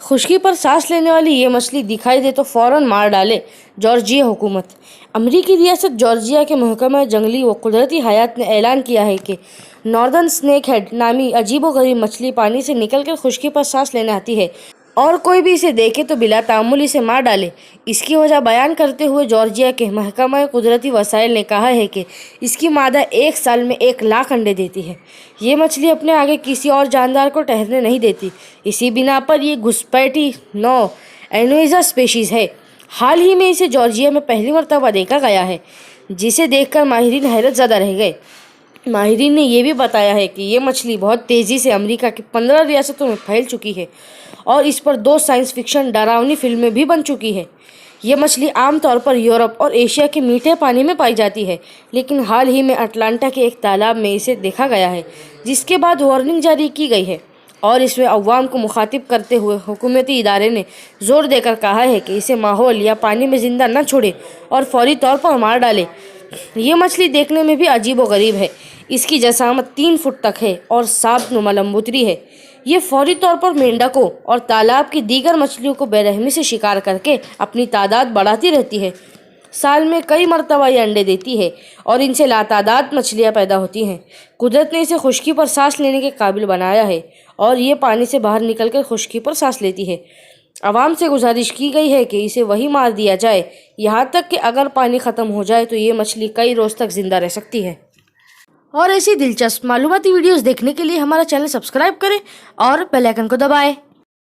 खुश्की पर सांस लेने वाली ये मछली दिखाई दे तो फौरन मार डाले जॉर्जिया हुकूमत। अमरीकी रियासत जॉर्जिया के महकमा जंगली व कुदरती हयात ने ऐलान किया है कि नॉर्दर्न स्नेक हेड नामी अजीबोगरीब मछली पानी से निकलकर खुश्की पर सांस लेने आती है और कोई भी इसे देखे तो बिला तामुल इसे मार डाले। इसकी वजह बयान करते हुए जॉर्जिया के महकमा कुदरती वसाइल ने कहा है कि इसकी मादा एक साल में 1 लाख अंडे देती है। ये मछली अपने आगे किसी और जानदार को ठहरने नहीं देती। इसी बिना पर ये घुसपैठी नौ एनोइजा स्पीशीज़ है। हाल ही में इसे जॉर्जिया में पहली मरतबा देखा गया है, जिसे देखकर माहिरीन हैरत ज़दा रह गए। माहिरीन ने यह भी बताया है कि ये मछली बहुत तेज़ी से अमेरिका की 15 रियासतों में फैल चुकी है और इस पर 2 साइंस फिक्शन डरावनी फिल्में भी बन चुकी है। ये मछली आमतौर पर यूरोप और एशिया के मीठे पानी में पाई जाती है, लेकिन हाल ही में अटलांटा के एक तालाब में इसे देखा गया है, जिसके बाद वार्निंग जारी की गई है और इसमें अवाम को मुखातिब करते हुए हुकूमती इदारे ने ज़ोर देकर कहा है कि इसे माहौल या पानी में ज़िंदा न छोड़े और फौरी तौर पर मार डाले। ये मछली देखने में भी अजीब व गरीब है। इसकी जसामत 3 फुट तक है और सांप नुमा लंबूतरी है। ये फौरी तौर पर मेंढकों और तालाब की दीगर मछलियों को बेरहमी से शिकार करके अपनी तादाद बढ़ाती रहती है। साल में कई मरतबा ये अंडे देती है और इनसे लातादाद मछलियाँ पैदा होती हैं। कुदरत ने इसे खुश्की पर सांस लेने के काबिल बनाया है और ये पानी से बाहर निकलकर खुश्की पर सांस लेती है। आवाम से गुजारिश की गई है कि इसे वही मार दिया जाए, यहाँ तक कि अगर पानी ख़त्म हो जाए तो ये मछली कई रोज़ तक ज़िंदा रह सकती है। और ऐसी दिलचस्प मालूमाती वीडियोस देखने के लिए हमारा चैनल सब्सक्राइब करें और बेल आइकन को दबाएं।